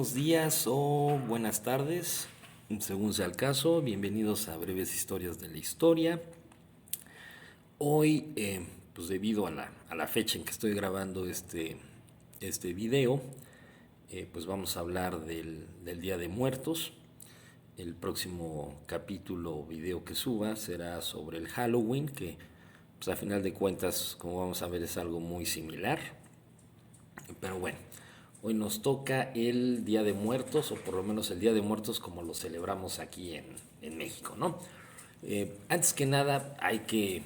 buenos días o buenas tardes, según sea el caso. Bienvenidos a Breves Historias de la Historia. Hoy, pues debido a la fecha en que estoy grabando este video, pues vamos a hablar del Día de Muertos. El próximo capítulo o video que suba será sobre el Halloween, que pues a final de cuentas, como vamos a ver, es algo muy similar. Pero bueno, hoy nos toca el Día de Muertos, o por lo menos el Día de Muertos como lo celebramos aquí en México, ¿no? Antes que nada, hay que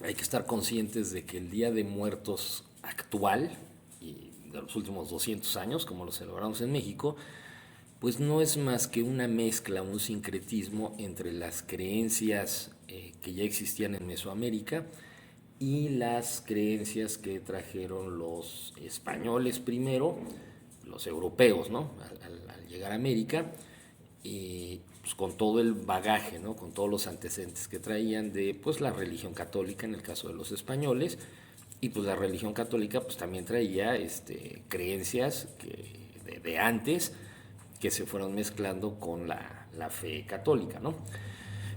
estar conscientes de que el Día de Muertos actual, y de los últimos 200 años, como lo celebramos en México, pues no es más que una mezcla, un sincretismo entre las creencias que ya existían en Mesoamérica y las creencias que trajeron los españoles primero, los europeos, ¿no? Al llegar a América, y pues, con todo el bagaje, ¿no? Con todos los antecedentes que traían de pues, la religión católica en el caso de los españoles, y pues la religión católica pues, también traía creencias de antes que se fueron mezclando con la fe católica, ¿no?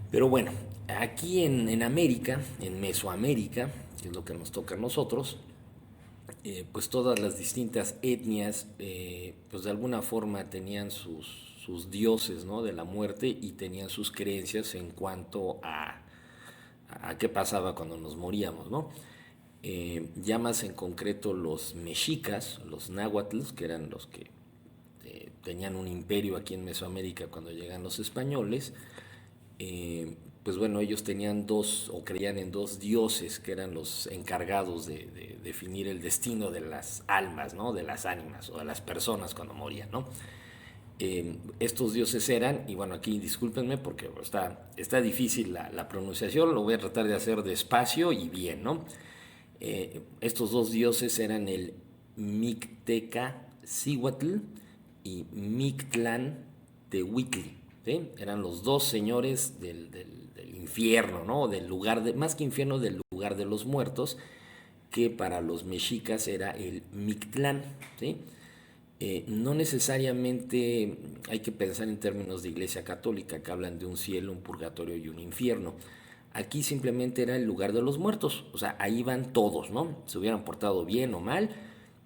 Pero bueno, aquí en América, en Mesoamérica, que es lo que nos toca a nosotros, pues todas las distintas etnias, pues de alguna forma tenían sus dioses, ¿no? De la muerte, y tenían sus creencias en cuanto a qué pasaba cuando nos moríamos, ¿no? Ya más en concreto los mexicas, los náhuatls, que eran los que tenían un imperio aquí en Mesoamérica cuando llegan los españoles. Pues bueno, ellos tenían dos, o creían en dos dioses que eran los encargados de definir el destino de las almas, ¿no? De las ánimas o de las personas cuando morían, ¿no? Estos dioses eran, y bueno, aquí discúlpenme porque está difícil la pronunciación, lo voy a tratar de hacer despacio y bien, ¿no? Estos dos dioses eran el Micteca Cihuatl y Mictlán Tehuitli, ¿sí? Eran los dos señores del infierno, ¿no? Del lugar más que infierno, del lugar de los muertos, que para los mexicas era el Mictlán, ¿sí? No necesariamente hay que pensar en términos de iglesia católica, que hablan de un cielo, un purgatorio y un infierno. Aquí simplemente era el lugar de los muertos, o sea, ahí iban todos, ¿no? Se hubieran portado bien o mal,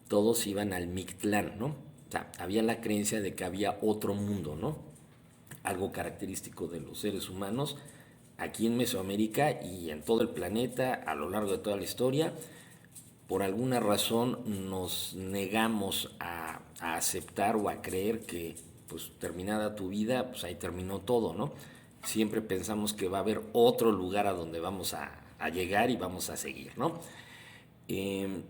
todos iban al Mictlán, ¿no? O sea, había la creencia de que había otro mundo, ¿no? Algo característico de los seres humanos aquí en Mesoamérica y en todo el planeta a lo largo de toda la historia. Por alguna razón nos negamos a aceptar o a creer que pues terminada tu vida, pues ahí terminó todo, ¿no? Siempre pensamos que va a haber otro lugar a donde vamos a llegar y vamos a seguir, ¿no? Eh,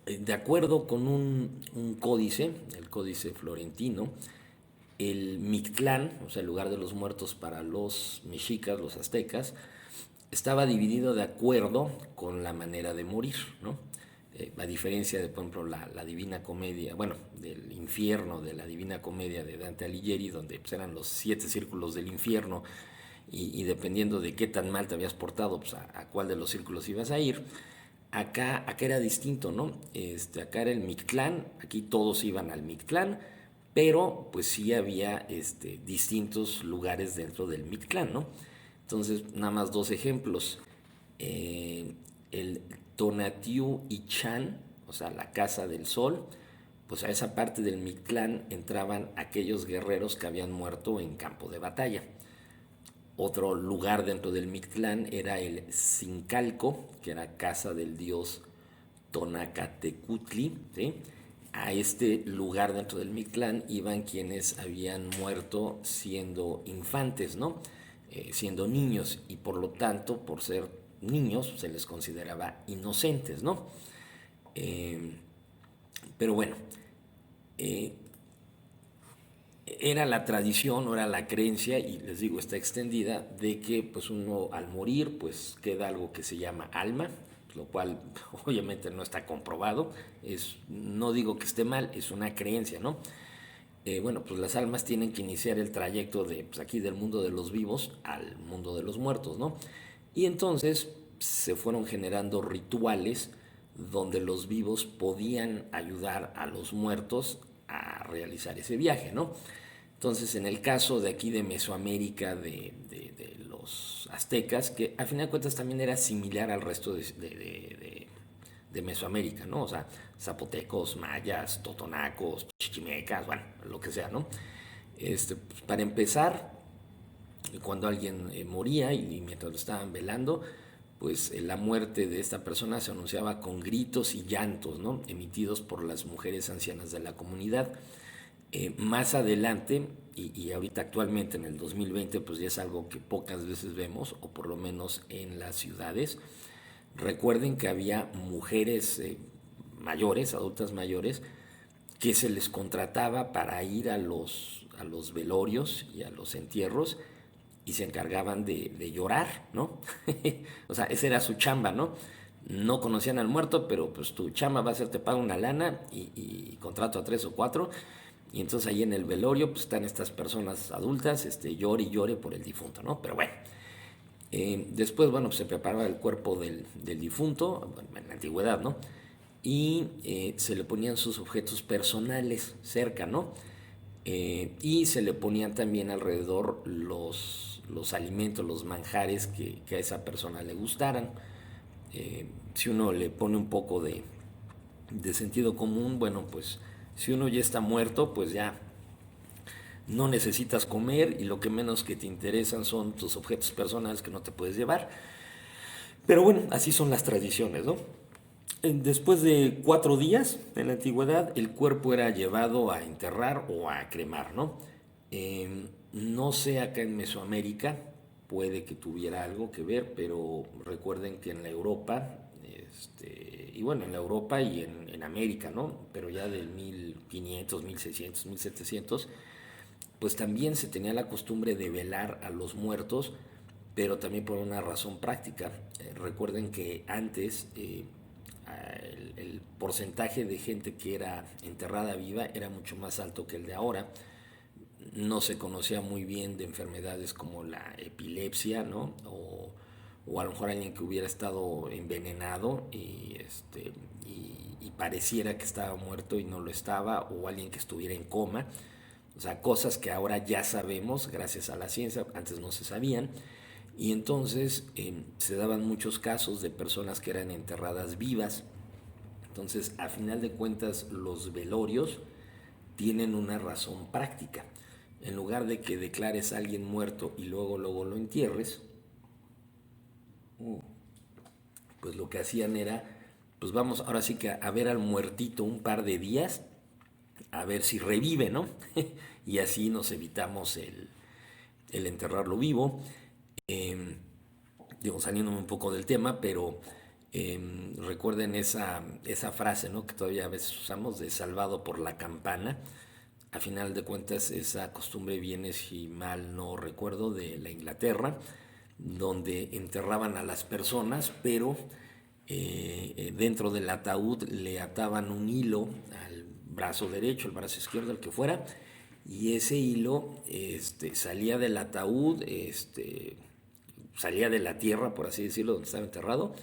de acuerdo con un códice, el códice florentino, el Mictlán, o sea, el lugar de los muertos para los mexicas, los aztecas, estaba dividido de acuerdo con la manera de morir, ¿no? A diferencia de, por ejemplo, la Divina Comedia, bueno, del infierno, de la Divina Comedia de Dante Alighieri, donde pues, eran los 7 círculos del infierno, y dependiendo de qué tan mal te habías portado, pues a cuál de los círculos ibas a ir. Acá era distinto, ¿no? Acá era el Mictlán, aquí todos iban al Mictlán, pero pues sí había distintos lugares dentro del Mictlán, ¿no? Entonces, nada más dos ejemplos. El Tonatiuh Ichan, o sea, la Casa del Sol, pues a esa parte del Mictlán entraban aquellos guerreros que habían muerto en campo de batalla. Otro lugar dentro del Mictlán era el Zincalco, que era casa del dios Tonacatecutli, ¿sí? A este lugar dentro del Mictlán iban quienes habían muerto siendo infantes, ¿no? Siendo niños, y por lo tanto, por ser niños, se les consideraba inocentes, ¿no? Eh, pero bueno, eh, era la tradición o era la creencia, y les digo, está extendida, de que pues uno al morir pues queda algo que se llama alma, lo cual obviamente no está comprobado, no digo que esté mal, es una creencia, ¿no? Bueno, pues las almas tienen que iniciar el trayecto de pues aquí del mundo de los vivos al mundo de los muertos, ¿no? Y entonces se fueron generando rituales donde los vivos podían ayudar a los muertos a realizar ese viaje, ¿no? Entonces, en el caso de aquí de Mesoamérica, de los aztecas, que a fin de cuentas también era similar al resto de Mesoamérica, ¿no? O sea, zapotecos, mayas, totonacos, chichimecas, bueno, lo que sea, ¿no? Pues, para empezar, cuando alguien moría y mientras lo estaban velando, pues la muerte de esta persona se anunciaba con gritos y llantos, ¿no? Emitidos por las mujeres ancianas de la comunidad. Más adelante, y ahorita actualmente en el 2020, pues ya es algo que pocas veces vemos, o por lo menos en las ciudades. Recuerden que había mujeres mayores, adultas mayores, que se les contrataba para ir a los velorios y a los entierros y se encargaban de llorar, ¿no? O sea, esa era su chamba, ¿no? No conocían al muerto, pero pues tu chamba va a ser te paga una lana y contrato a 3 o 4. Y entonces ahí en el velorio pues están estas personas adultas, llore y llore por el difunto, ¿no? Pero bueno, después, bueno, pues, se preparaba el cuerpo del difunto, bueno, en la antigüedad, ¿no? Y se le ponían sus objetos personales cerca, ¿no? Y se le ponían también alrededor los alimentos, los manjares que a esa persona le gustaran. Si uno le pone un poco de sentido común, bueno, pues si uno ya está muerto, pues ya no necesitas comer y lo que menos que te interesan son tus objetos personales que no te puedes llevar. Pero bueno, así son las tradiciones, ¿no? Después de 4 días en la antigüedad, el cuerpo era llevado a enterrar o a cremar, ¿no? No sé acá en Mesoamérica, puede que tuviera algo que ver, pero recuerden que en la Europa, y bueno, en la Europa y en América, ¿no? Pero ya del 1500, 1600, 1700, pues también se tenía la costumbre de velar a los muertos, pero también por una razón práctica. Recuerden que antes el porcentaje de gente que era enterrada viva era mucho más alto que el de ahora. No se conocía muy bien de enfermedades como la epilepsia, ¿no? O a lo mejor alguien que hubiera estado envenenado y pareciera que estaba muerto y no lo estaba, o alguien que estuviera en coma. O sea, cosas que ahora ya sabemos gracias a la ciencia, antes no se sabían. Y entonces se daban muchos casos de personas que eran enterradas vivas. Entonces, a final de cuentas, los velorios tienen una razón práctica. En lugar de que declares a alguien muerto y luego lo entierres, pues lo que hacían era, pues vamos ahora sí que a ver al muertito un par de días, a ver si revive, ¿no? Y así nos evitamos el enterrarlo vivo. Eh, Digo, saliéndome un poco del tema, pero recuerden esa frase, ¿no? Que todavía a veces usamos de salvado por la campana. A final de cuentas, esa costumbre viene, si mal no recuerdo, de la Inglaterra, donde enterraban a las personas, pero dentro del ataúd le ataban un hilo al brazo derecho, el brazo izquierdo, el que fuera, y ese hilo salía del ataúd, salía de la tierra, por así decirlo, donde estaba enterrado,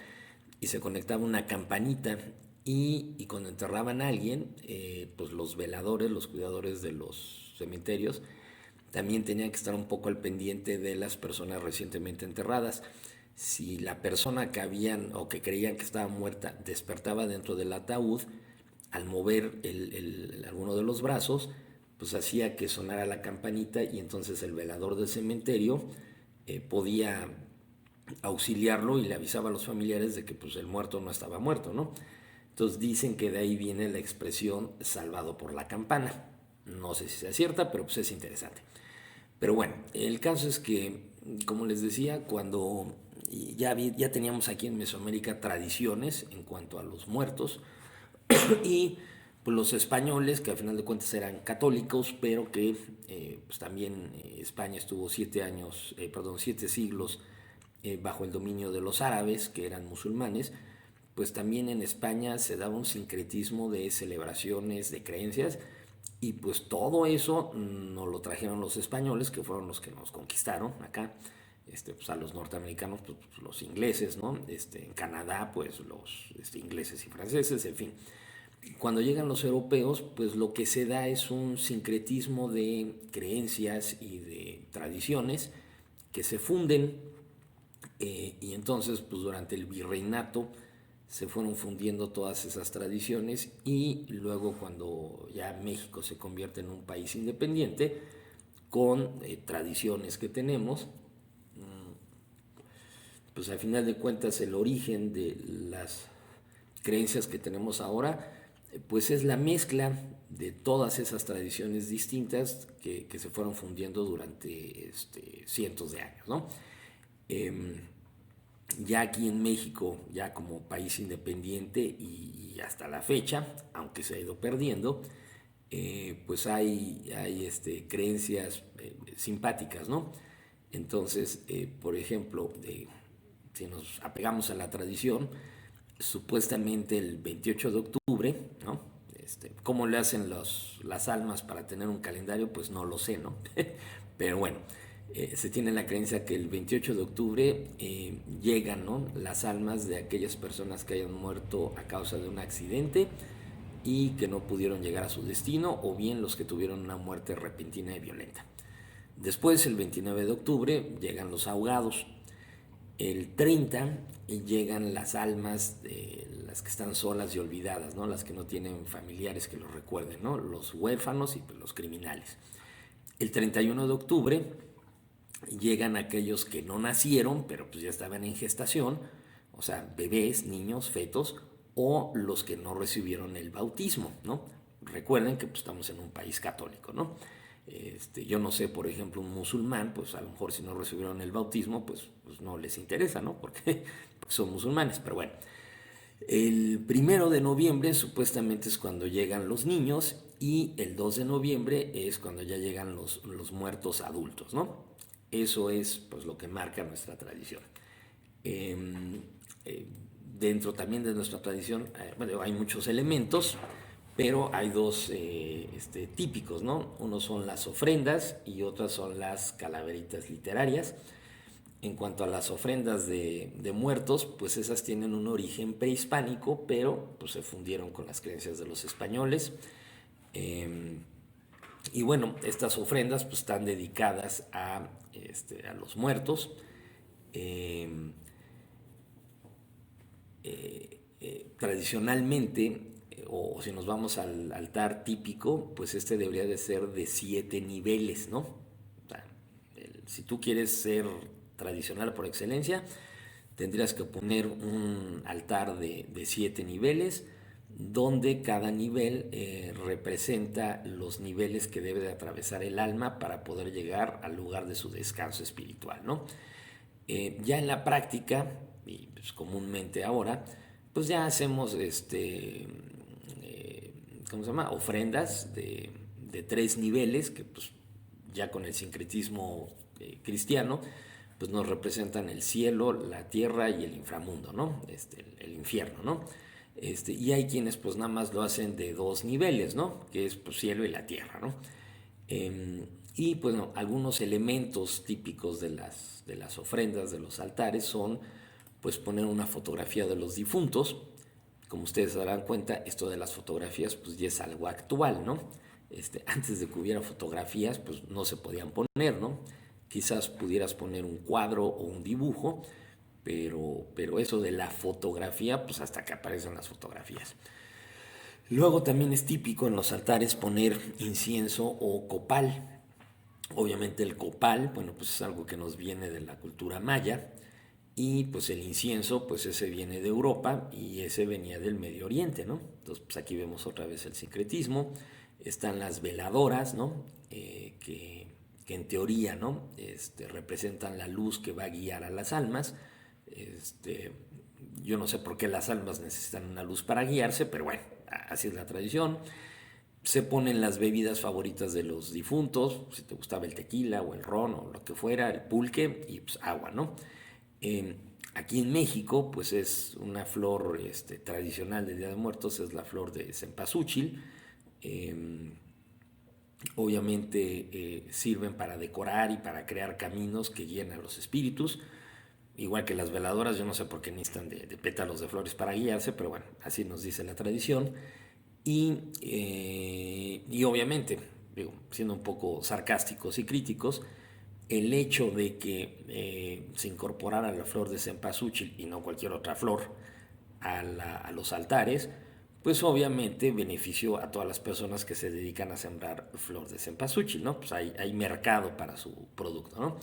y se conectaba una campanita. Y cuando enterraban a alguien, pues los veladores, los cuidadores de los cementerios, también tenían que estar un poco al pendiente de las personas recientemente enterradas. Si la persona que habían o que creían que estaba muerta despertaba dentro del ataúd, al mover alguno de los brazos, pues hacía que sonara la campanita y entonces el velador del cementerio podía auxiliarlo y le avisaba a los familiares de que pues el muerto no estaba muerto, ¿no? Entonces dicen que de ahí viene la expresión salvado por la campana. No sé si sea cierta, pero pues es interesante. Pero bueno, el caso es que, como les decía, cuando ya teníamos aquí en Mesoamérica tradiciones en cuanto a los muertos, y pues, los españoles, que al final de cuentas eran católicos, pero que pues también España estuvo 7 años, perdón, 7 siglos bajo el dominio de los árabes, que eran musulmanes, pues también en España se daba un sincretismo de celebraciones, de creencias, y pues todo eso nos lo trajeron los españoles, que fueron los que nos conquistaron acá, pues a los norteamericanos, pues los ingleses, ¿no? En Canadá, pues los ingleses y franceses, en fin. Cuando llegan los europeos, pues lo que se da es un sincretismo de creencias y de tradiciones que se funden, y entonces pues durante el virreinato se fueron fundiendo todas esas tradiciones, y luego cuando ya México se convierte en un país independiente con tradiciones que tenemos, pues al final de cuentas el origen de las creencias que tenemos ahora, pues es la mezcla de todas esas tradiciones distintas que se fueron fundiendo durante cientos de años, ¿no? Eh, ya aquí en México, ya como país independiente y hasta la fecha, aunque se ha ido perdiendo, pues hay creencias simpáticas, ¿no? Entonces, por ejemplo, si nos apegamos a la tradición, supuestamente el 28 de octubre, ¿no? ¿Cómo le hacen las almas para tener un calendario? Pues no lo sé, ¿no? Pero bueno, se tiene la creencia que el 28 de octubre llegan, ¿no?, las almas de aquellas personas que hayan muerto a causa de un accidente y que no pudieron llegar a su destino, o bien los que tuvieron una muerte repentina y violenta. Después, el 29 de octubre, llegan los ahogados. El 30 llegan las almas de las que están solas y olvidadas, ¿no? Las que no tienen familiares que los recuerden, ¿no? Los huérfanos y pues, los criminales. El 31 de octubre llegan aquellos que no nacieron, pero pues ya estaban en gestación, o sea, bebés, niños, fetos, o los que no recibieron el bautismo, ¿no? Recuerden que pues, estamos en un país católico, ¿no? Yo no sé, por ejemplo, un musulmán, pues a lo mejor si no recibieron el bautismo, pues no les interesa, ¿no? Porque son musulmanes, pero bueno. El 1 de noviembre supuestamente es cuando llegan los niños, y el 2 de noviembre es cuando ya llegan los muertos adultos, ¿no? Eso es pues lo que marca nuestra tradición. Eh, eh, Dentro también de nuestra tradición, bueno, hay muchos elementos, pero hay dos típicos, ¿no? Unos son las ofrendas y otras son las calaveritas literarias. En cuanto a las ofrendas de muertos, pues esas tienen un origen prehispánico, pero pues se fundieron con las creencias de los españoles. Eh, y bueno, estas ofrendas pues están dedicadas a los muertos. Eh, Tradicionalmente, o si nos vamos al altar típico, pues debería de ser de 7 niveles, ¿no? O sea, si tú quieres ser tradicional por excelencia, tendrías que poner un altar de 7 niveles, donde cada nivel representa los niveles que debe de atravesar el alma para poder llegar al lugar de su descanso espiritual, ¿no? Ya en la práctica, y pues comúnmente ahora, pues ya hacemos ¿cómo se llama? Ofrendas de 3 niveles, que pues ya con el sincretismo cristiano, pues nos representan el cielo, la tierra y el inframundo, ¿no? El infierno, ¿no? Y hay quienes pues nada más lo hacen de 2 niveles, ¿no? Que es pues cielo y la tierra, ¿no? Y pues no, algunos elementos típicos de las ofrendas, de los altares, son pues poner una fotografía de los difuntos. Como ustedes se darán cuenta, esto de las fotografías pues ya es algo actual, ¿no? Antes de que hubiera fotografías pues no se podían poner, ¿no? Quizás pudieras poner un cuadro o un dibujo, pero eso de la fotografía pues hasta que aparecen las fotografías. Luego también es típico en los altares poner incienso o copal. Obviamente el copal, bueno, pues es algo que nos viene de la cultura maya, y pues el incienso, pues ese viene de Europa y ese venía del Medio Oriente, ¿no? Entonces, pues aquí vemos otra vez el sincretismo. Están las veladoras, ¿no? Que en teoría, ¿no? Representan la luz que va a guiar a las almas. Este, yo no sé por qué las almas necesitan una luz para guiarse, pero bueno, así es la tradición. Se ponen las bebidas favoritas de los difuntos, si te gustaba el tequila o el ron o lo que fuera, el pulque, y pues agua, ¿no? Eh, Aquí en México, pues es una flor tradicional del Día de Muertos, es la flor de cempasúchil. Eh, Obviamente sirven para decorar y para crear caminos que guíen a los espíritus. Igual que las veladoras, yo no sé por qué necesitan de pétalos de flores para guiarse, pero bueno, así nos dice la tradición. y obviamente, digo, siendo un poco sarcásticos y críticos, el hecho de que se incorporara la flor de cempasúchil y no cualquier otra flor a los altares, pues obviamente benefició a todas las personas que se dedican a sembrar flor de cempasúchil, ¿no? Pues hay mercado para su producto, ¿no?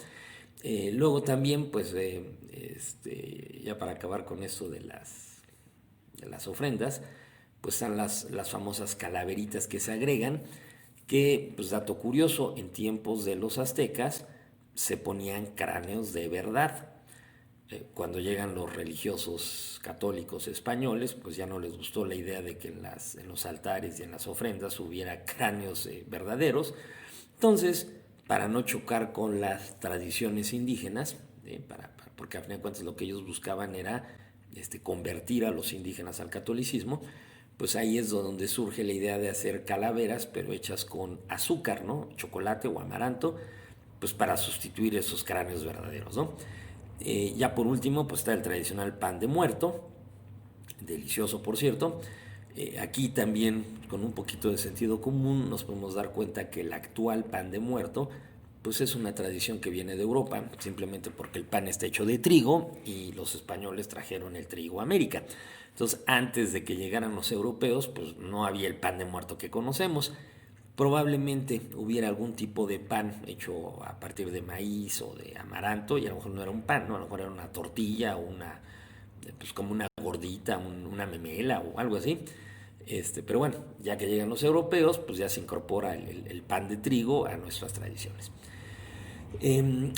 Luego también, pues, ya para acabar con esto de las ofrendas, pues están las famosas calaveritas que se agregan, que, pues dato curioso, en tiempos de los aztecas se ponían cráneos de verdad. Cuando llegan los religiosos católicos españoles, pues ya no les gustó la idea de que en los altares y en las ofrendas hubiera cráneos verdaderos. Entonces, para no chocar con las tradiciones indígenas, porque a fin de cuentas lo que ellos buscaban era convertir a los indígenas al catolicismo, pues ahí es donde surge la idea de hacer calaveras, pero hechas con azúcar, ¿no? Chocolate o amaranto, pues para sustituir esos cráneos verdaderos, ¿no? Ya por último, pues está el tradicional pan de muerto, delicioso por cierto. Aquí también, con un poquito de sentido común, nos podemos dar cuenta que el actual pan de muerto pues es una tradición que viene de Europa, simplemente porque el pan está hecho de trigo y los españoles trajeron el trigo a América. Entonces, antes de que llegaran los europeos, pues no había el pan de muerto que conocemos. Probablemente hubiera algún tipo de pan hecho a partir de maíz o de amaranto, y a lo mejor no era un pan, ¿no? A lo mejor era una tortilla o pues como una gordita, una memela o algo así. Pero bueno, ya que llegan los europeos, pues ya se incorpora el pan de trigo a nuestras tradiciones.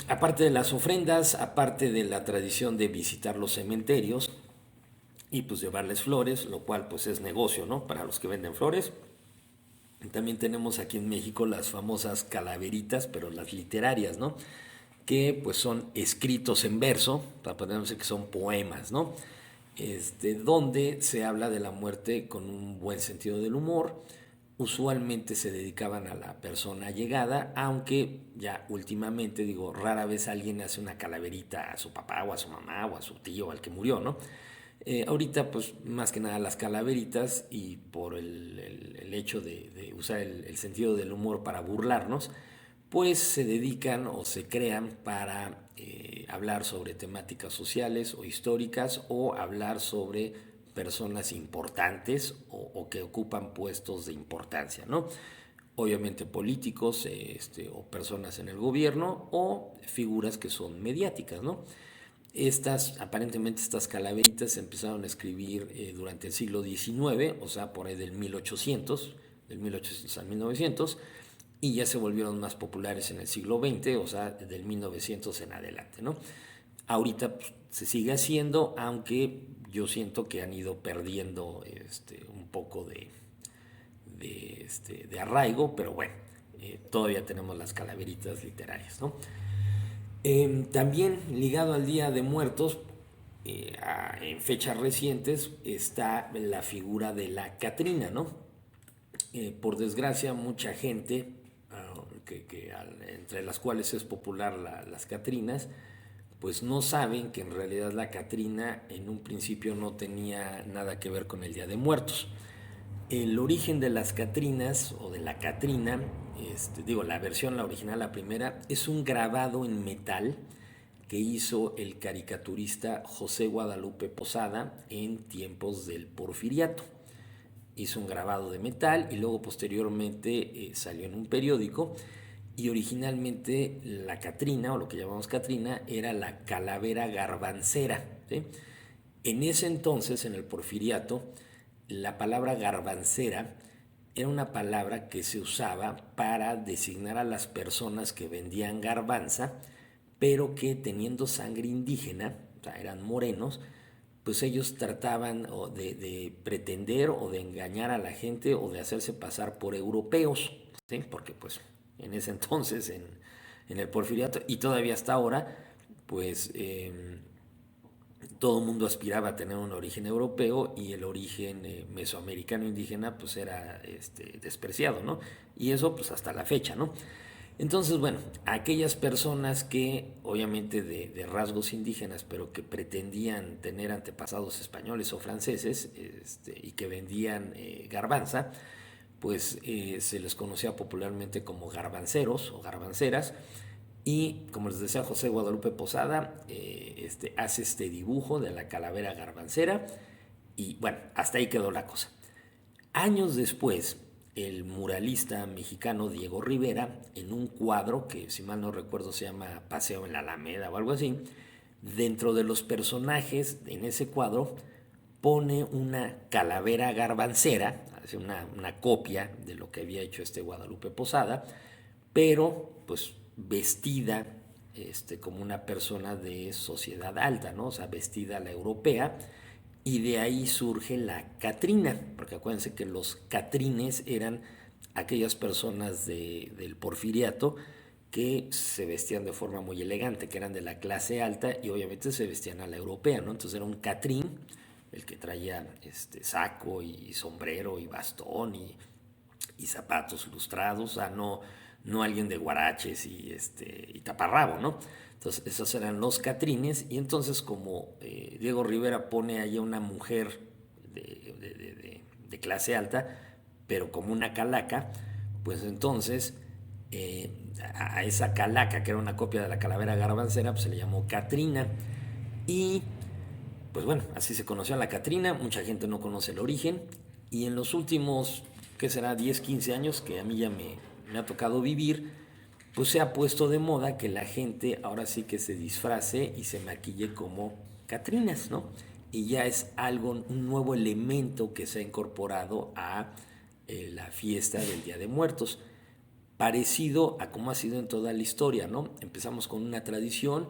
Aparte de las ofrendas, aparte de la tradición de visitar los cementerios y pues llevarles flores, lo cual pues es negocio, ¿no? Para los que venden flores. También tenemos aquí en México las famosas calaveritas, pero las literarias, ¿no? Que pues son escritos en verso, para poder decir que son poemas, ¿no? Donde se habla de la muerte con un buen sentido del humor. Usualmente se dedicaban a la persona llegada, aunque ya últimamente, digo, rara vez alguien hace una calaverita a su papá o a su mamá o a su tío, al que murió, ¿no? Ahorita, pues más que nada las calaveritas, y por el hecho de usar el sentido del humor para burlarnos, pues se dedican o se crean para hablar sobre temáticas sociales o históricas, o hablar sobre personas importantes o que ocupan puestos de importancia, ¿no? Obviamente políticos, o personas en el gobierno, o figuras que son mediáticas, ¿no? Aparentemente estas calaveritas se empezaron a escribir durante el siglo XIX, o sea, por ahí del 1800, del 1800 al 1900, y ya se volvieron más populares en el siglo XX, o sea, del 1900 en adelante, ¿no? Ahorita pues, se sigue haciendo, aunque yo siento que han ido perdiendo un poco de arraigo, pero bueno, todavía tenemos las calaveritas literarias, ¿no? También ligado al Día de Muertos, en fechas recientes, está la figura de la Catrina, ¿no? Por desgracia, mucha gente, entre las cuales es popular las Catrinas, pues no saben que en realidad la Catrina en un principio no tenía nada que ver con el Día de Muertos. El origen de las Catrinas o de la Catrina, la versión, la original, la primera, es un grabado en metal que hizo el caricaturista José Guadalupe Posada en tiempos del Porfiriato. Hizo un grabado de metal y luego posteriormente salió en un periódico, y originalmente la Catrina, o lo que llamamos Catrina, era la calavera garbancera, ¿sí? En ese entonces, en el Porfiriato, la palabra garbancera era una palabra que se usaba para designar a las personas que vendían garbanza, pero que teniendo sangre indígena, o sea, eran morenos, pues ellos trataban de pretender o de engañar a la gente o de hacerse pasar por europeos, ¿sí? Porque pues en ese entonces, en el Porfiriato, y todavía hasta ahora, pues todo el mundo aspiraba a tener un origen europeo, y el origen mesoamericano indígena pues era despreciado, ¿no? Y eso pues hasta la fecha, ¿no? Entonces, bueno, aquellas personas que, obviamente de rasgos indígenas, pero que pretendían tener antepasados españoles o franceses, y que vendían garbanza, pues se les conocía popularmente como garbanceros o garbanceras. Y como les decía José Guadalupe Posada, hace este dibujo de la calavera garbancera y bueno, hasta ahí quedó la cosa. Años después, el muralista mexicano Diego Rivera, en un cuadro que si mal no recuerdo se llama Paseo en la Alameda o algo así, dentro de los personajes en ese cuadro pone una calavera garbancera, una copia de lo que había hecho este Guadalupe Posada, pero pues vestida como una persona de sociedad alta, ¿no? O sea, vestida a la europea, y de ahí surge la Catrina, porque acuérdense que los Catrines eran aquellas personas del Porfiriato que se vestían de forma muy elegante, que eran de la clase alta y obviamente se vestían a la europea, ¿no? Entonces era un Catrín, el que traía saco y sombrero y bastón y zapatos lustrados, o sea, no alguien de guaraches y taparrabo, ¿no? Entonces, esos eran los Catrines, y entonces como Diego Rivera pone ahí a una mujer de clase alta, pero como una calaca, pues entonces a esa calaca, que era una copia de la calavera garbancera, pues se le llamó Catrina, y pues bueno, así se conoció a la Catrina, mucha gente no conoce el origen, y en los últimos, ¿qué será? 10 15 años que a mí ya me ha tocado vivir, pues se ha puesto de moda que la gente ahora sí que se disfrace y se maquille como Catrinas, ¿no? Y ya es algo, un nuevo elemento que se ha incorporado a la fiesta del Día de Muertos, parecido a como ha sido en toda la historia, ¿no? Empezamos con una tradición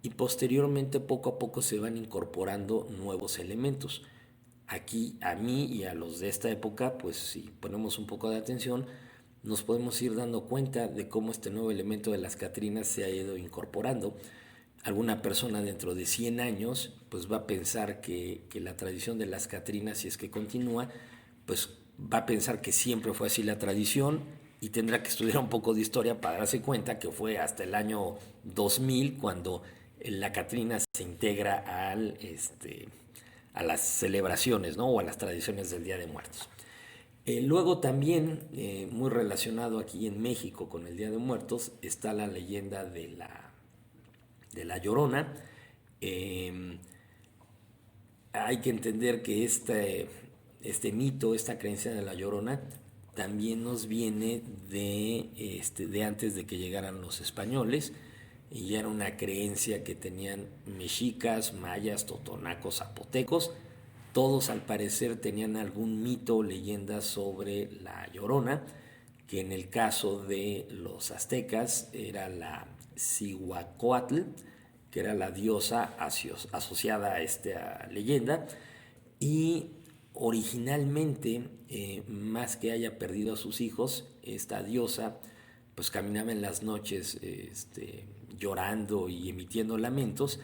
y posteriormente poco a poco se van incorporando nuevos elementos. Aquí a mí y a los de esta época, pues si ponemos un poco de atención, nos podemos ir dando cuenta de cómo este nuevo elemento de las Catrinas se ha ido incorporando. Alguna persona dentro de 100 años pues va a pensar que la tradición de las Catrinas, si es que continúa, pues va a pensar que siempre fue así la tradición, y tendrá que estudiar un poco de historia para darse cuenta que fue hasta el año 2000 cuando la Catrina se integra a las celebraciones, ¿no? O a las tradiciones del Día de Muertos. Luego también, muy relacionado aquí en México con el Día de Muertos, está la leyenda de la Llorona. Eh, Hay que entender que este mito, esta creencia de la Llorona, también nos viene de antes de que llegaran los españoles, y ya era una creencia que tenían mexicas, mayas, totonacos, zapotecos. Todos al parecer tenían algún mito o leyenda sobre la Llorona, que en el caso de los aztecas era la Cihuacóatl, que era la diosa asociada a esta leyenda, y originalmente, más que haya perdido a sus hijos, esta diosa pues caminaba en las noches llorando y emitiendo lamentos,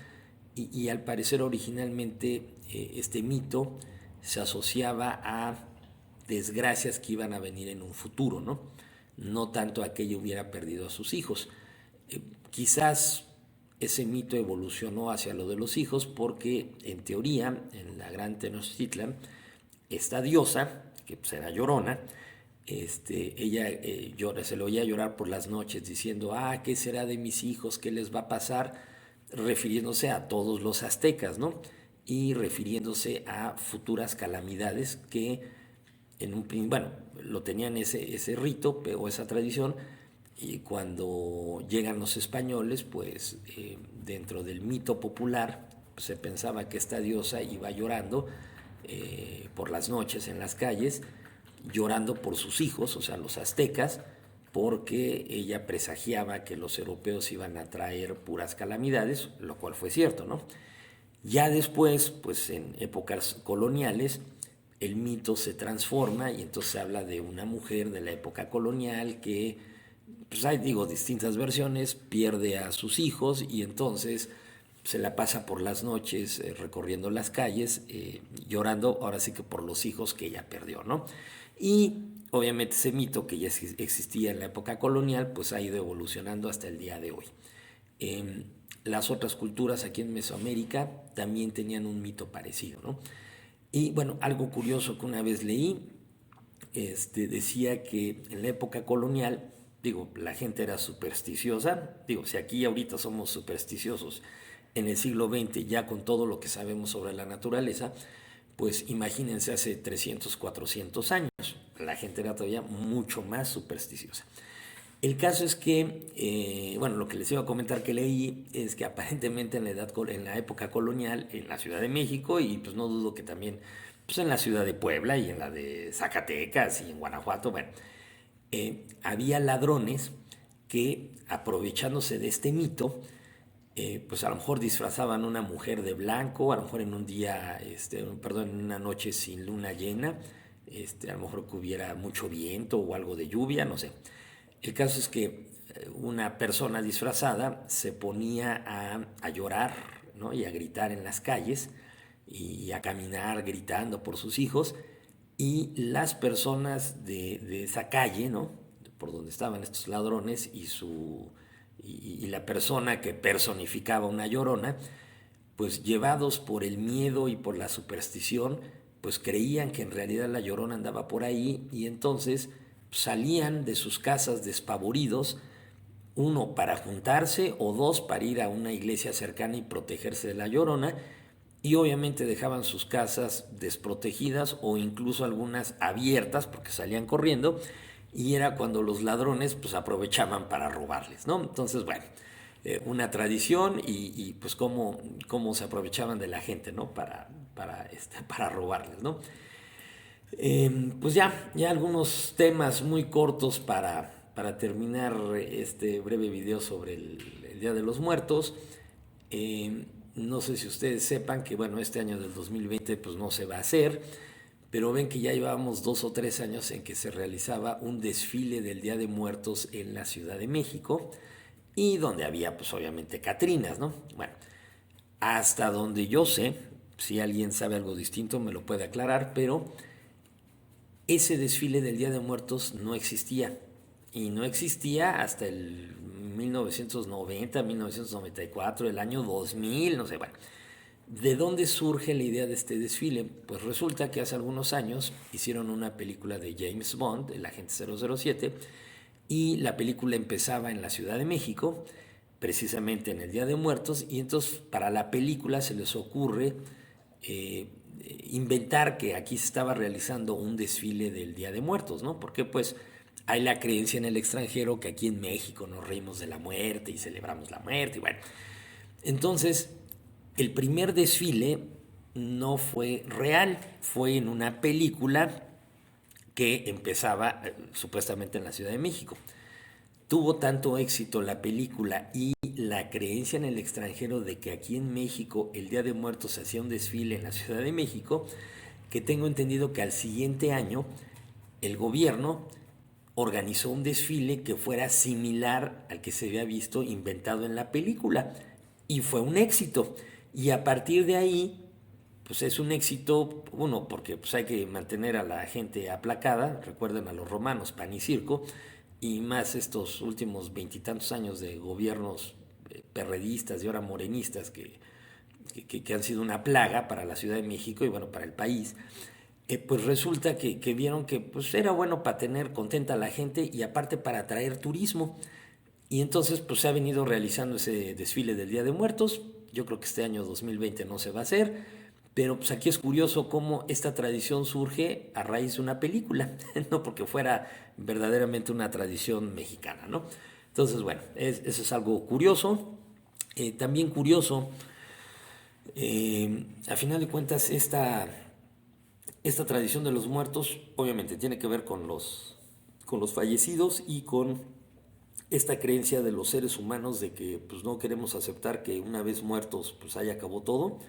y al parecer originalmente este mito se asociaba a desgracias que iban a venir en un futuro, ¿no? No tanto a que ella hubiera perdido a sus hijos. Quizás ese mito evolucionó hacia lo de los hijos porque en teoría en la gran Tenochtitlan esta diosa, que pues era Llorona, ella se le oía llorar por las noches diciendo, ¿qué será de mis hijos? ¿Qué les va a pasar? Refiriéndose a todos los aztecas, ¿no? Y refiriéndose a futuras calamidades que bueno, lo tenían ese rito o esa tradición, y cuando llegan los españoles, pues dentro del mito popular se pensaba que esta diosa iba llorando por las noches en las calles, llorando por sus hijos, o sea, los aztecas, porque ella presagiaba que los europeos iban a traer puras calamidades, lo cual fue cierto, ¿no? Ya después, pues en épocas coloniales, el mito se transforma y entonces se habla de una mujer de la época colonial que, pues hay, digo, distintas versiones, pierde a sus hijos y entonces se la pasa por las noches recorriendo las calles, llorando ahora sí que por los hijos que ella perdió, ¿no? Y obviamente ese mito que ya existía en la época colonial, pues ha ido evolucionando hasta el día de hoy. Eh, las otras culturas aquí en Mesoamérica también tenían un mito parecido, ¿no? Y bueno, algo curioso que una vez leí, decía que en la época colonial, digo, la gente era supersticiosa, digo, si aquí ahorita somos supersticiosos en el siglo XX, ya con todo lo que sabemos sobre la naturaleza, pues imagínense hace 300, 400 años, la gente era todavía mucho más supersticiosa. El caso es que, bueno, lo que les iba a comentar que leí es que aparentemente en la época colonial, en la Ciudad de México, y pues no dudo que también pues en la ciudad de Puebla y en la de Zacatecas y en Guanajuato, bueno, había ladrones que aprovechándose de este mito, pues a lo mejor disfrazaban a una mujer de blanco, a lo mejor en un día, perdón, en una noche sin luna llena, a lo mejor que hubiera mucho viento o algo de lluvia, no sé. El caso es que una persona disfrazada se ponía a llorar, ¿no? Y a gritar en las calles y a caminar gritando por sus hijos, y las personas de esa calle, ¿no? Por donde estaban estos ladrones y la persona que personificaba una llorona, pues llevados por el miedo y por la superstición, pues creían que en realidad la llorona andaba por ahí, y entonces salían de sus casas despavoridos, uno para juntarse o dos para ir a una iglesia cercana y protegerse de la llorona, y obviamente dejaban sus casas desprotegidas o incluso algunas abiertas porque salían corriendo, y era cuando los ladrones pues aprovechaban para robarles, ¿no? Entonces, bueno, una tradición y pues cómo se aprovechaban de la gente, ¿no? Para robarles, ¿no? Pues ya algunos temas muy cortos para terminar este breve video sobre el Día de los Muertos. No sé si ustedes sepan que, bueno, este año del 2020 pues no se va a hacer, pero ven que ya llevábamos 2 o 3 años en que se realizaba un desfile del Día de Muertos en la Ciudad de México, y donde había pues obviamente catrinas, ¿no? Bueno, hasta donde yo sé, si alguien sabe algo distinto me lo puede aclarar, pero ese desfile del Día de Muertos no existía. Y no existía hasta el 1990, 1994, el año 2000, no sé, bueno. ¿De dónde surge la idea de este desfile? Pues resulta que hace algunos años hicieron una película de James Bond, el agente 007, y la película empezaba en la Ciudad de México, precisamente en el Día de Muertos, y entonces para la película se les ocurre eh, inventar que aquí se estaba realizando un desfile del Día de Muertos, ¿no? Porque pues hay la creencia en el extranjero que aquí en México nos reímos de la muerte y celebramos la muerte, y bueno. Entonces, el primer desfile no fue real, fue en una película que empezaba supuestamente en la Ciudad de México. Tuvo tanto éxito la película y la creencia en el extranjero de que aquí en México el Día de Muertos se hacía un desfile en la Ciudad de México, que tengo entendido que al siguiente año el gobierno organizó un desfile que fuera similar al que se había visto inventado en la película, y fue un éxito. Y a partir de ahí pues es un éxito, uno, porque pues hay que mantener a la gente aplacada, recuerden a los romanos, pan y circo, y más estos últimos veintitantos años de gobiernos perredistas y ahora morenistas que han sido una plaga para la Ciudad de México y bueno, para el país. Pues resulta que vieron que pues era bueno para tener contenta a la gente y aparte para atraer turismo. Y entonces pues se ha venido realizando ese desfile del Día de Muertos. Yo creo que este año 2020 no se va a hacer, pero pues aquí es curioso cómo esta tradición surge a raíz de una película, no porque fuera verdaderamente una tradición mexicana, ¿no? Entonces, bueno, eso es algo curioso. También curioso, a final de cuentas, esta tradición de los muertos obviamente tiene que ver con los fallecidos y con esta creencia de los seres humanos de que pues no queremos aceptar que una vez muertos pues ahí acabó todo.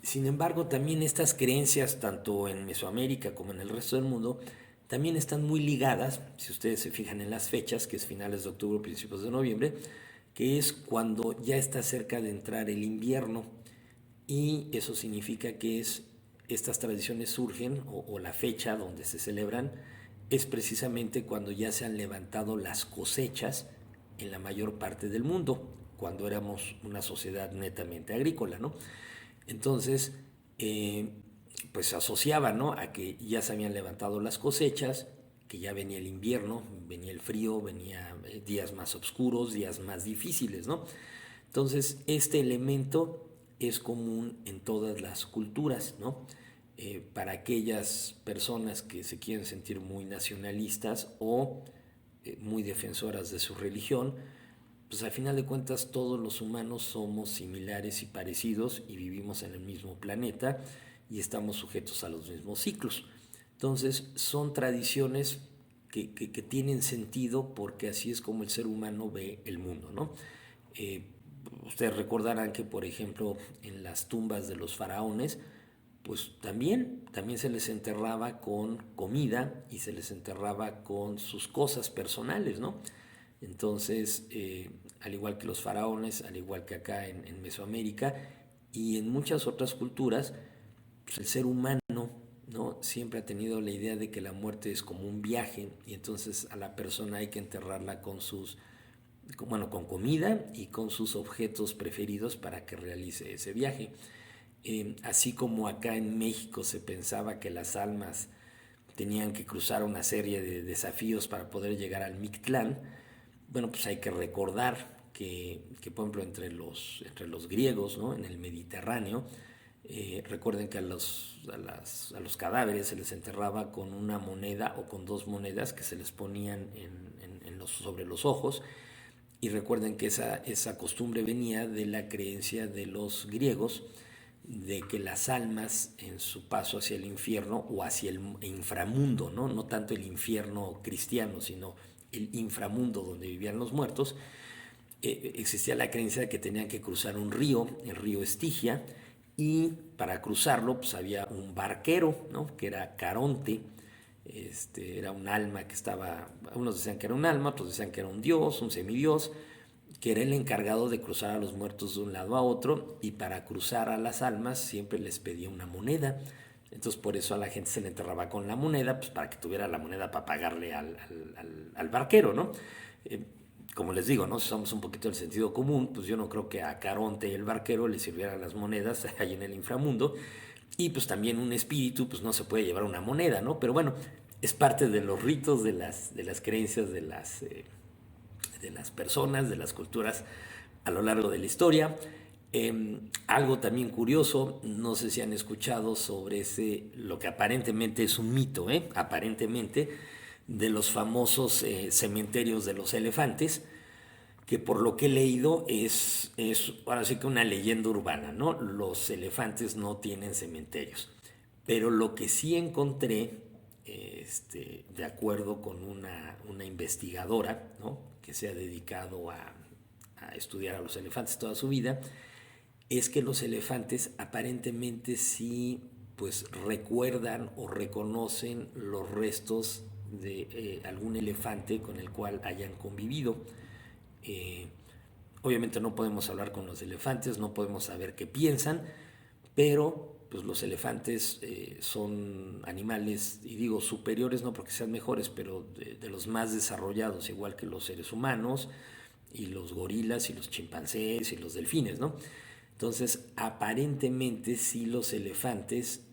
Sin embargo, también estas creencias, tanto en Mesoamérica como en el resto del mundo, también están muy ligadas, si ustedes se fijan en las fechas, que es finales de octubre, principios de noviembre, que es cuando ya está cerca de entrar el invierno, y eso significa que estas tradiciones surgen, o la fecha donde se celebran, es precisamente cuando ya se han levantado las cosechas en la mayor parte del mundo, cuando éramos una sociedad netamente agrícola, ¿no? Entonces, pues se asociaba, ¿no?, a que ya se habían levantado las cosechas, que ya venía el invierno, venía el frío, venía días más oscuros, días más difíciles, ¿no? Entonces, este elemento es común en todas las culturas, ¿no? Para aquellas personas que se quieren sentir muy nacionalistas o muy defensoras de su religión, pues al final de cuentas todos los humanos somos similares y parecidos y vivimos en el mismo planeta y estamos sujetos a los mismos ciclos. Entonces son tradiciones que tienen sentido porque así es como el ser humano ve el mundo, ¿no? Eh, Ustedes recordarán que, por ejemplo, en las tumbas de los faraones, pues también se les enterraba con comida y se les enterraba con sus cosas personales, ¿no? Entonces, al igual que los faraones, al igual que acá en Mesoamérica y en muchas otras culturas, pues el ser humano, ¿no?, siempre ha tenido la idea de que la muerte es como un viaje y entonces a la persona hay que enterrarla con comida y con sus objetos preferidos para que realice ese viaje. Así como acá en México se pensaba que las almas tenían que cruzar una serie de desafíos para poder llegar al Mictlán, bueno, pues hay que recordar por ejemplo, entre los griegos, ¿no?, en el Mediterráneo, recuerden que a los cadáveres se les enterraba con una moneda o con dos monedas que se les ponían sobre los ojos. Y recuerden que esa costumbre venía de la creencia de los griegos de que las almas en su paso hacia el infierno o hacia el inframundo, no tanto el infierno cristiano, sino el inframundo donde vivían los muertos, existía la creencia de que tenían que cruzar un río, el río Estigia, y para cruzarlo pues había un barquero, ¿no?, que era Caronte. Era un alma que estaba, unos decían que era un alma, otros decían que era un dios, un semidios, que era el encargado de cruzar a los muertos de un lado a otro, y para cruzar a las almas siempre les pedía una moneda. Entonces por eso a la gente se le enterraba con la moneda, pues para que tuviera la moneda para pagarle al barquero, ¿no? Eh, Como les digo, ¿no?, si usamos un poquito el sentido común, pues yo no creo que a Caronte y el barquero le sirvieran las monedas ahí en el inframundo. Y pues también un espíritu pues no se puede llevar una moneda, ¿no? Pero bueno, es parte de los ritos, de las creencias de las personas, de las culturas a lo largo de la historia. Algo también curioso, no sé si han escuchado sobre lo que aparentemente es un mito, aparentemente, de los famosos cementerios de los elefantes, que por lo que he leído es ahora sí que una leyenda urbana, ¿no? Los elefantes no tienen cementerios. Pero lo que sí encontré, de acuerdo con una investigadora, ¿no?, que se ha dedicado a estudiar a los elefantes toda su vida, es que los elefantes aparentemente sí pues recuerdan o reconocen los restos de algún elefante con el cual hayan convivido. Eh, Obviamente no podemos hablar con los elefantes, no podemos saber qué piensan, pero pues los elefantes son animales, y digo superiores no porque sean mejores, pero de los más desarrollados, igual que los seres humanos y los gorilas y los chimpancés y los delfines, ¿no? Entonces, aparentemente sí los elefantes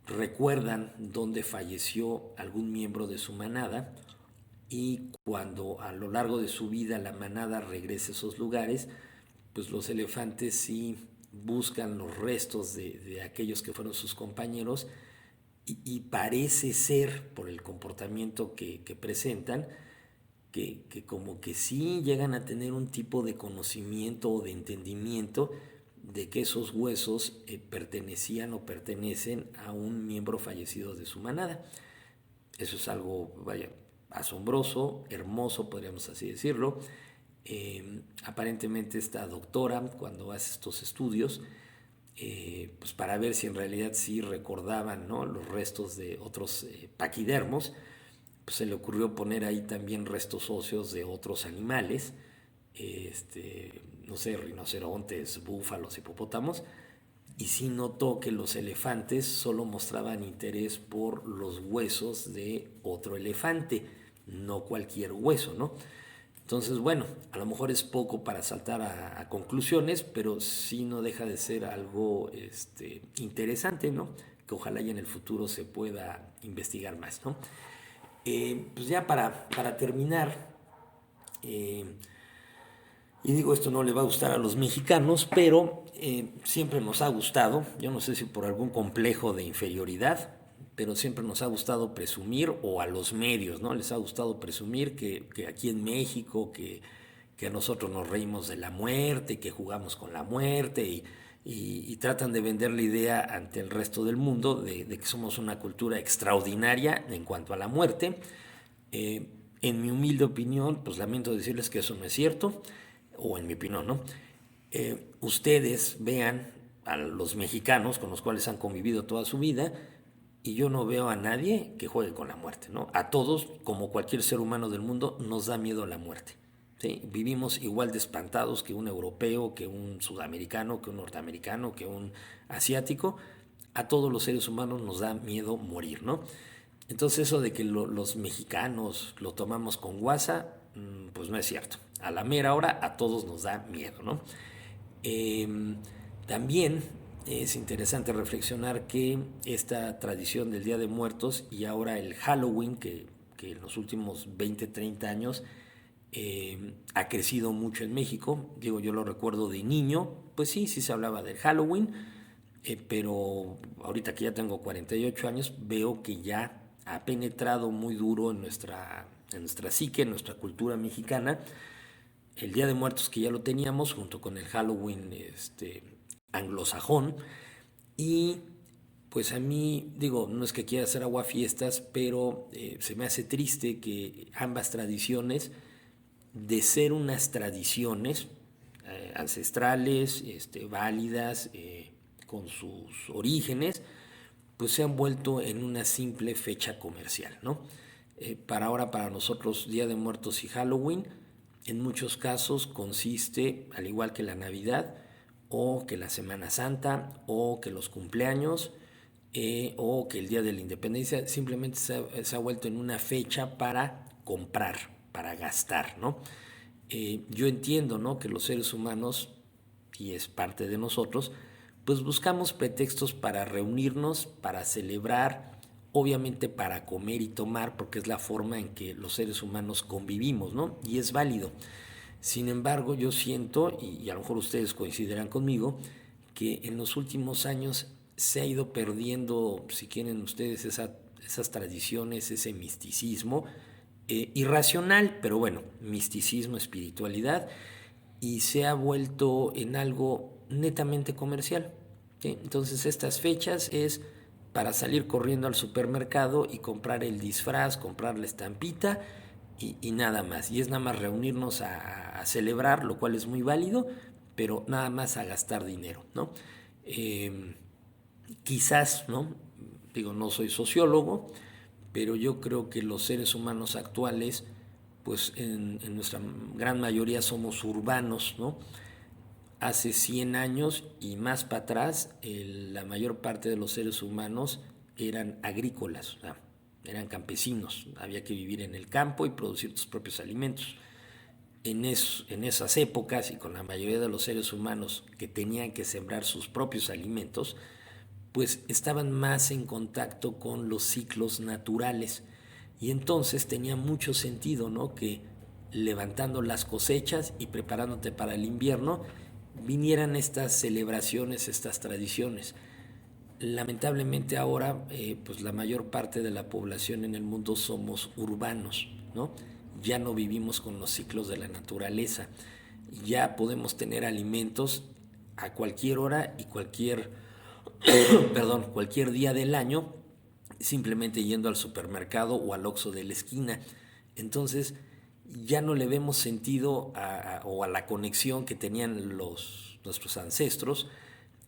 recuerdan dónde falleció algún miembro de su manada, y cuando a lo largo de su vida la manada regrese a esos lugares, pues los elefantes sí buscan los restos de aquellos que fueron sus compañeros, y parece ser, por el comportamiento que presentan, que como que sí llegan a tener un tipo de conocimiento o de entendimiento de que esos huesos pertenecían o pertenecen a un miembro fallecido de su manada. Eso es algo, vaya, asombroso, hermoso, podríamos así decirlo. Aparentemente esta doctora, cuando hace estos estudios, pues para ver si en realidad sí recordaban, ¿no?, los restos de otros paquidermos, pues se le ocurrió poner ahí también restos óseos de otros animales, no sé, rinocerontes, búfalos, hipopótamos, y sí notó que los elefantes solo mostraban interés por los huesos de otro elefante, no cualquier hueso, ¿no? Entonces, bueno, a lo mejor es poco para saltar a conclusiones, pero sí no deja de ser algo interesante, ¿no? Que ojalá y en el futuro se pueda investigar más, ¿no? Pues ya para terminar, eh, y digo, esto no le va a gustar a los mexicanos, pero siempre nos ha gustado, yo no sé si por algún complejo de inferioridad, pero siempre nos ha gustado presumir, o a los medios, ¿no? Les ha gustado presumir que aquí en México, que nosotros nos reímos de la muerte, que jugamos con la muerte y tratan de vender la idea ante el resto del mundo de que somos una cultura extraordinaria en cuanto a la muerte. En mi humilde opinión, pues lamento decirles que eso no es cierto, o en mi opinión, ¿no? Ustedes vean a los mexicanos con los cuales han convivido toda su vida y yo no veo a nadie que juegue con la muerte, ¿no? A todos, como cualquier ser humano del mundo, nos da miedo la muerte. ¿Sí? Vivimos igual de espantados que un europeo, que un sudamericano, que un norteamericano, que un asiático. A todos los seres humanos nos da miedo morir, ¿no? Entonces eso de que los mexicanos lo tomamos con guasa, pues no es cierto. A la mera hora a todos nos da miedo, ¿no? Eh, También es interesante reflexionar que esta tradición del Día de Muertos y ahora el Halloween, que en los últimos 20, 30 años ha crecido mucho en México. Digo, yo lo recuerdo de niño, pues sí, sí se hablaba del Halloween, pero ahorita que ya tengo 48 años, veo que ya ha penetrado muy duro en nuestra psique, en nuestra cultura mexicana. El Día de Muertos que ya lo teníamos junto con el Halloween anglosajón. Y pues a mí, digo, no es que quiera hacer aguafiestas, pero se me hace triste que ambas tradiciones, de ser unas tradiciones ancestrales, válidas, con sus orígenes, pues se han vuelto en una simple fecha comercial, ¿no? Para ahora, para nosotros, Día de Muertos y Halloween, en muchos casos consiste, al igual que la Navidad, o que la Semana Santa, o que los cumpleaños, o que el Día de la Independencia, simplemente se ha vuelto en una fecha para comprar, para gastar, ¿no? Yo entiendo, ¿no?, que los seres humanos, y es parte de nosotros, pues buscamos pretextos para reunirnos, para celebrar, obviamente para comer y tomar, porque es la forma en que los seres humanos convivimos, ¿no? Y es válido. Sin embargo, yo siento, y a lo mejor ustedes coincidirán conmigo, que en los últimos años se ha ido perdiendo, si quieren ustedes, esas tradiciones, ese misticismo, irracional, pero bueno, misticismo, espiritualidad, y se ha vuelto en algo netamente comercial. ¿Sí? Entonces estas fechas es para salir corriendo al supermercado y comprar el disfraz, comprar la estampita y nada más. Y es nada más reunirnos a celebrar, lo cual es muy válido, pero nada más a gastar dinero, ¿no? Quizás, ¿no? Digo, no soy sociólogo, pero yo creo que los seres humanos actuales, pues en nuestra gran mayoría somos urbanos, ¿no? Hace 100 años y más para atrás, la mayor parte de los seres humanos eran agrícolas, o sea, eran campesinos, había que vivir en el campo y producir tus propios alimentos. En esas épocas y con la mayoría de los seres humanos que tenían que sembrar sus propios alimentos, pues estaban más en contacto con los ciclos naturales. Y entonces tenía mucho sentido, ¿no?, que levantando las cosechas y preparándote para el invierno, vinieran estas celebraciones, estas tradiciones. Lamentablemente ahora, pues la mayor parte de la población en el mundo somos urbanos, ¿no? Ya no vivimos con los ciclos de la naturaleza. Ya podemos tener alimentos a cualquier hora y cualquier día del año, simplemente yendo al supermercado o al Oxxo de la esquina. Entonces ya no le vemos sentido o a la conexión que tenían nuestros ancestros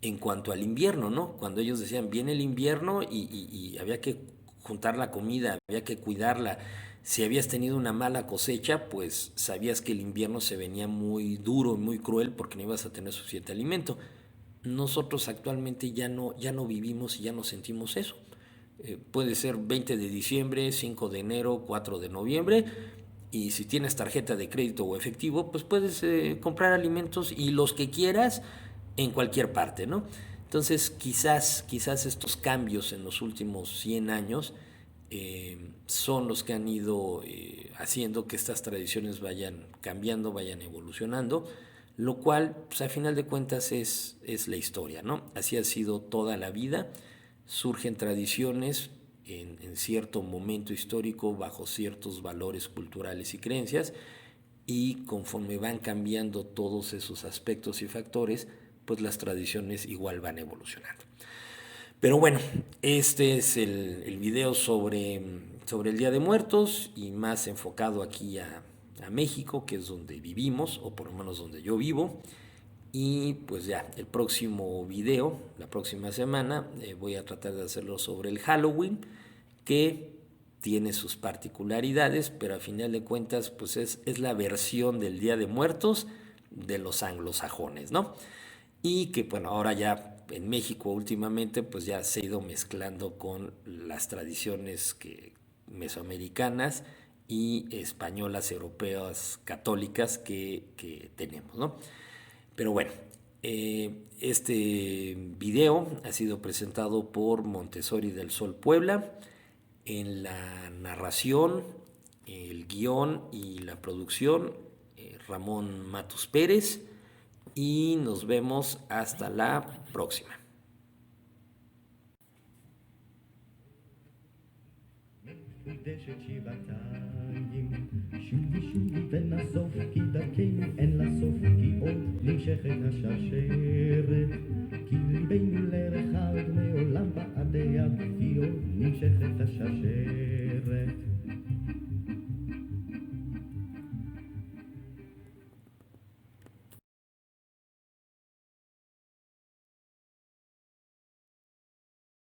en cuanto al invierno, ¿no? Cuando ellos decían, viene el invierno y había que juntar la comida, había que cuidarla. Si habías tenido una mala cosecha, pues sabías que el invierno se venía muy duro y muy cruel porque no ibas a tener suficiente alimento. nosotros actualmente ya no vivimos y ya no sentimos eso. Puede ser 20 de diciembre, 5 de enero, 4 de noviembre, y si tienes tarjeta de crédito o efectivo, pues puedes comprar alimentos y los que quieras en cualquier parte, ¿no? Entonces, quizás estos cambios en los últimos 100 años son los que han ido haciendo que estas tradiciones vayan cambiando, vayan evolucionando, lo cual, pues a final de cuentas, es la historia, ¿no? Así ha sido toda la vida. Surgen tradiciones en cierto momento histórico bajo ciertos valores culturales y creencias, y conforme van cambiando todos esos aspectos y factores, pues las tradiciones igual van evolucionando. Pero bueno, este es el video sobre el Día de Muertos y más enfocado aquí a México, que es donde vivimos, o por lo menos donde yo vivo. Y pues ya, el próximo video, la próxima semana, voy a tratar de hacerlo sobre el Halloween, que tiene sus particularidades, pero a final de cuentas pues es la versión del Día de Muertos de los anglosajones, ¿no? Y que bueno, ahora ya en México últimamente pues ya se ha ido mezclando con las tradiciones mesoamericanas y españolas, europeas, católicas que tenemos, ¿no? Pero bueno, este video ha sido presentado por Montessori del Sol Puebla. En la narración, el guión y la producción, Ramón Matus Pérez. Y nos vemos hasta la próxima. שובי ונסוף כי דרכנו אין לסוף כי עוד נמשכת השרשרת כי ליבנו לרחב